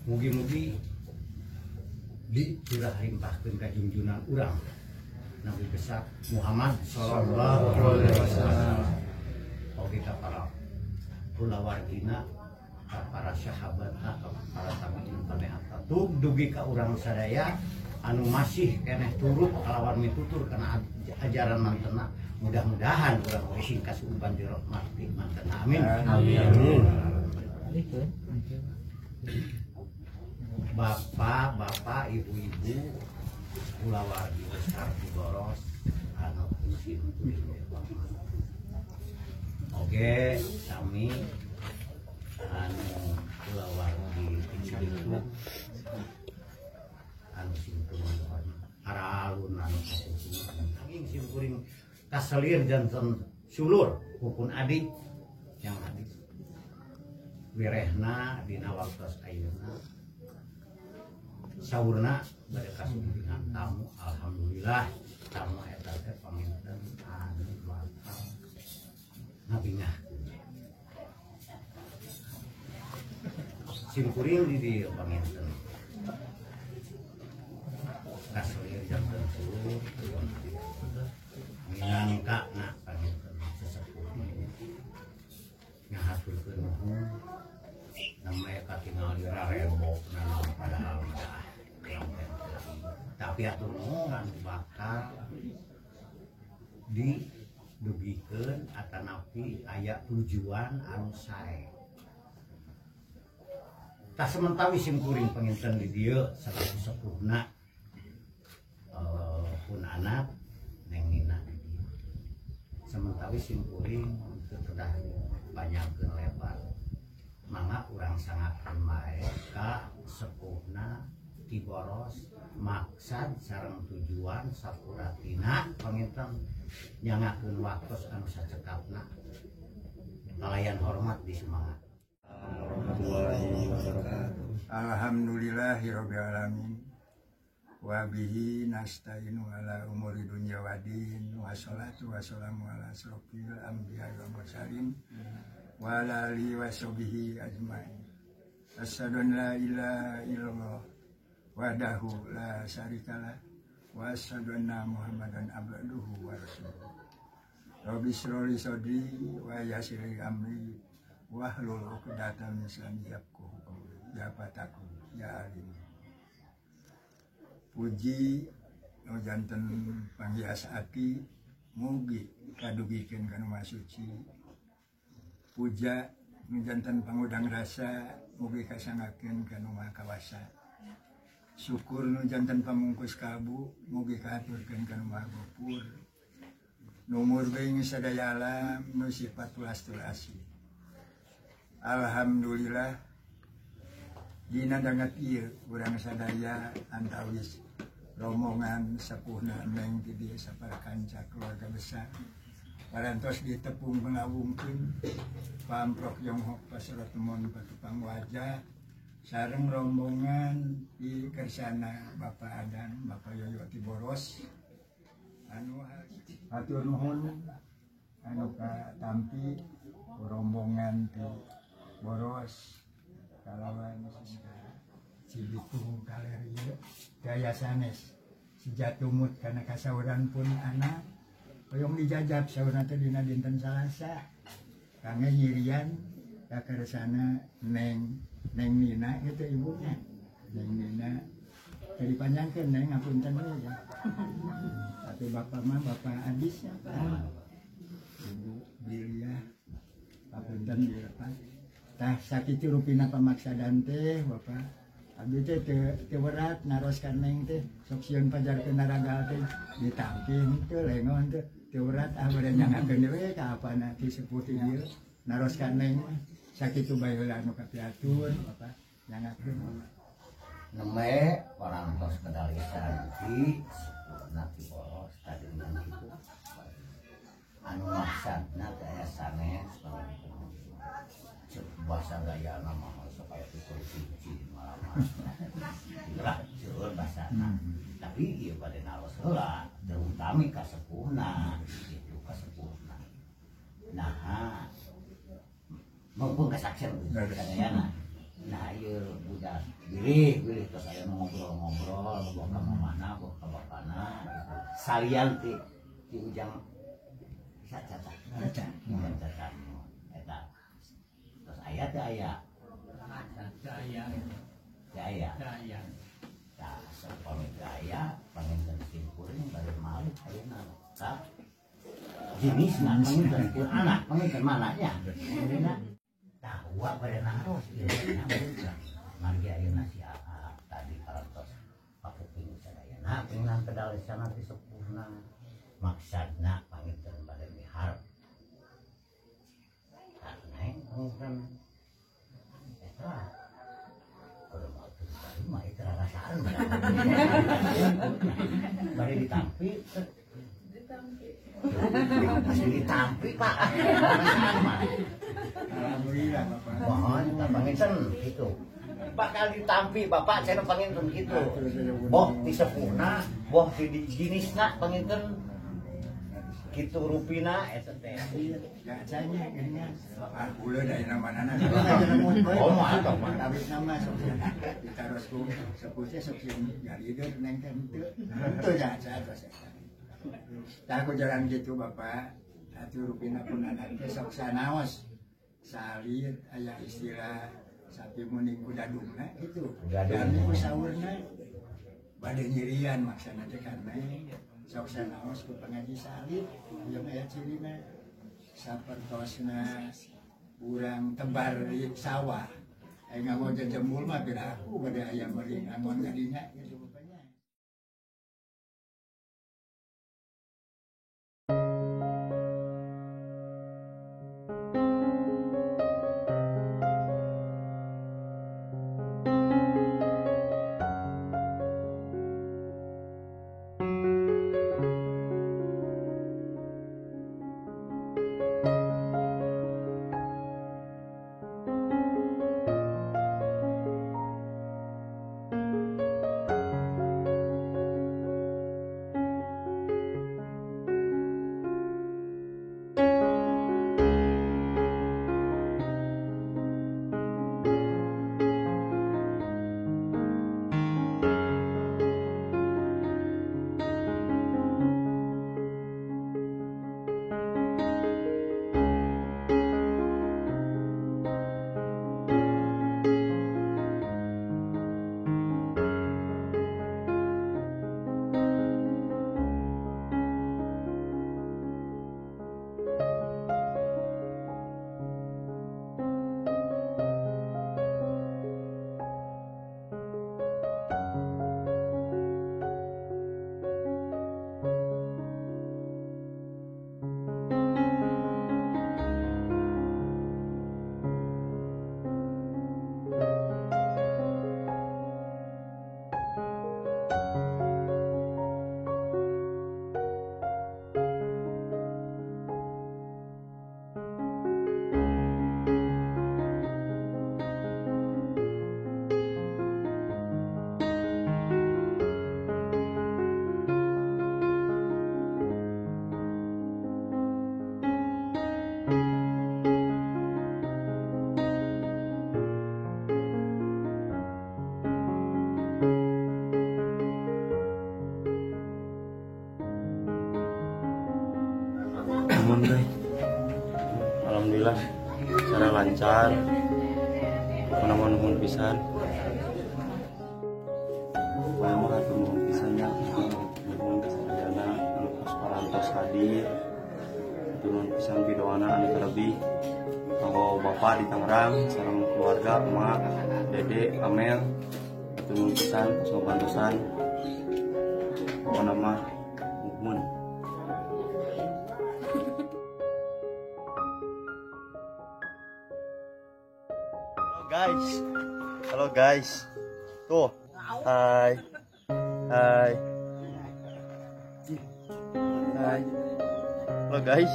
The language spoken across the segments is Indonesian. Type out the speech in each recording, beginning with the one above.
mugi-mugi curah limpahkeun ka junjunan urang Nabi besar Muhammad sallallahu alaihi wasallam. Oge ka para kulawargina, ka para sahabat, ka para tabiin paneata tug dugi ka urang sadaya anu masih keneh turut kalawan mitutur kana ajaran mantena. Mudah-mudahan urang we sing kasuban dirahmati mantena. Amin. Amin. Bapak, ibu-ibu, kulawargi besar Tiboros, anu kusim oke, kami anu kulawargi Cibiru, anu simkuring haralun anu kuring simkuring kaselir janten sulur hukun adik yang adik wirehna dina waktos ayeuna saurna bade kasumpingan tamu alhamdulillah tamu eta teh paminten anu bakal ngabingah simkuring di dieu paminten kaselir janten sulur minangkana paminten sesepuh ngahaturkeun nuhun namanya katingal dirarembok nanam padahal tapi atuh nuhun bakal didugikeun atanapi aya tujuan anu sae. Tah sementawi simkuring panginten di dieu salaku sepuhna pun anak neng Nina di dieu. Sementawi simkuring kedah banyakkeun lebar. Mangga urang sangakeun mae ka sepuhna Tiboros maksad sareng tujuan sapuratina panginten nyangakeun waktos anu sacekapna kalayan hormat disemangat. Alhamdulillahirabbil alamin wa bihi nasta'inu ala umuri dunya waddin wassalatu wassalamu ala asrofil anbiya'i wal mursalin wa ala alihi wa sahbihi ajmain. Asyhadu an la ilaha illallah wahdahu la syarikalah wa asyhadu anna Muhammadan abduhu wa rasuluh. Rabbi shrah li sadri wa yassir li amri wahlul 'uqdatam min lisani yafqahu qawli. Ya Fataku ya alim. Puji nu janten panghias ati mugi kadugikeun kana masuci. Puja nu janten pangudang rasa mugi kasangakeun kana maha kawasa. Syukur nu janten pamungkus kabu mugi kahaturkeun kana maha gopur. Numur being sadaya alam nu sifat tulastul asih. Alhamdulillah dina dangat ieu urang sadaya antawis rombongan sepuhna neng di dieu saparakanca keluarga besar. Parantos ditepung pangawungkeun pamprok Yonghok Pasaratemon Patupang Wajah sareng rombongan di kersana Bapak Adan, Bapak Yoyo Tiboros anu hatur nuhun anu katampi rombongan di Boros kalawan Cibitung Kaleria gaya sanes sejatumut karena kasauran pun anak hoyong dijajab saurna teh dina dinten Salasa kange nyirian ka kersana Neng Nina itu ibunya Neng Nina jadi panjangkeun Neng ngapunten we ya. Tapi bapak mah Bapak Adis ya Pak. Ibu Bilia papunten di depan. Tah sakitu rupina pamaksadan teh Bapak. Abdi teh teu berat naroskan Neng teh sok sieun pajarkeun naraga teh ditamping teh lengon teh teu berat bade nyangakeun we ka apana ti sepuh ti dieu naroskan Neng sakitu baheula anu kapiatur Bapak nyangakeun. Neme parantos kedalisan di Nati Boros tadi itu anu maksudna gaya sanes bahasa gaya nama supaya pikir cici malam gerak jauh bahasana tapi iya pada naros heula terutama kasepuhna itu kasepuhna nah maupun kesaksian kadayana nah iya ieu budak bilih terus aya ngobrol-ngobrol bawa ka mamana bawa ka bapana gitu. Salian ti ujang cacat eta terus aya teh aya tah sapamit aya panginten simkuring bari malih ayeuna tah jenisna panginten anak panginten mananya tawa pada naros margi ayeuna si Aa tadi karantos papuping sadayana penginan kedalesana ti sepuhna maksudna panginten bade miharep neng panginten eta kudu mau teu mah eta rasaan bade ditampi ditampi Pak Alhamdulillah Bapak. mohon panginten gitu bakal ditampi Bapak cenah panginten gitu boh ti sepuhna boh ti jenisna panginten kitu rupina eta teh Gacanya geunya. Ulah da ina manana. oh mah atuh mah Tapi nama sok ditaros ku sepuhnya sok galideur neng teh henteu. Henteu gaca terus eta. Tah aku jalan gitu Bapak. Atuh rupina pun anak teh sok sanaos. Salir aya istilah sapi muning ku dadungna gitu. Dan ku saurna bade nyirian maksana teh karena sok sanaos ku pangaji salib yang aya cirina sapertosna urang tebar di sawah. Aya ngamo jembul mah beda aku bade aya meuring angon kadinya gitu bapaknya. Aman guys, alhamdulillah secara lancar, mana-mana nuhun pisan. Mama atur nuhun pisannya, nuhun kesadayana, anu kos parantos hadir, nuhun pisan pidoana anu terlebih, kanggo bapak di Tangerang, sareng keluarga, emak, dede, Amel, nuhun pisan, kos ngabantosan, pokokna mah nuhun. Halo guys, tuh, hai, halo guys,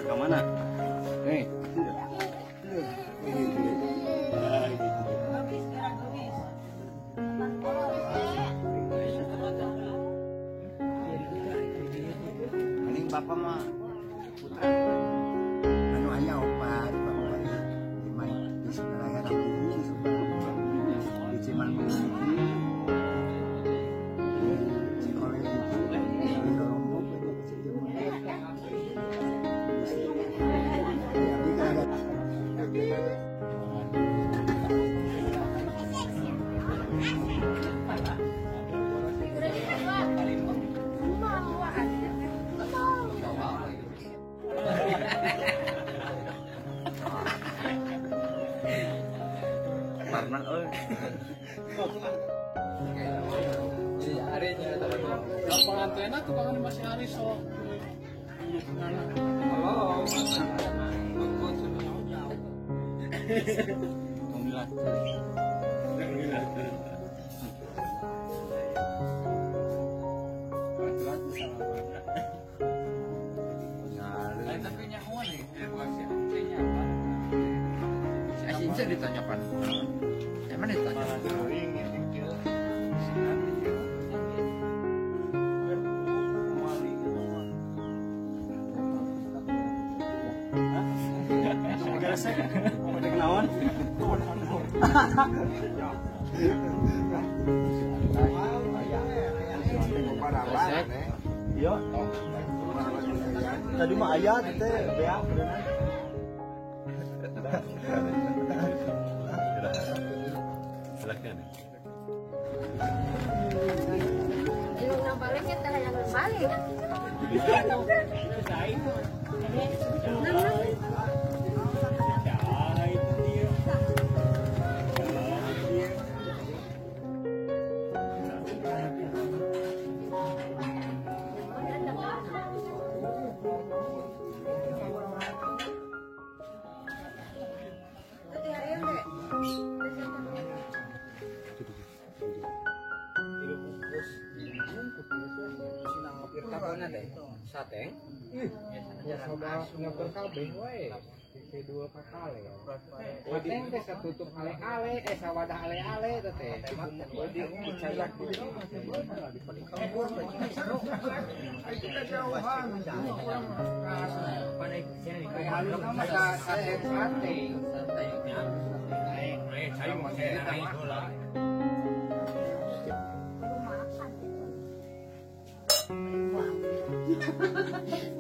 ke mana? Nih. bapak mah putra. Anu aya opat bapak di main di sebenarnya di sebenarnya di Ciman Bumi di sekolah di Rombok itu kecil Karena Hari ini yang pengantinnya tuh kan masih hari so. Halo. Tapi nyawa nih, bukan siapa apa. Si Asinca ditanyakan. Emang ditanya? kenaon? Iya. Tadi mah aya teh beak beneran. Silakan. Yung nabalik kita yang balik. Sateng? Ya coba ngeber kabeh we. Dua kakale. Sateng teh satutup ale-ale, sawadah ale-ale teh. Di dicayak di Hahaha.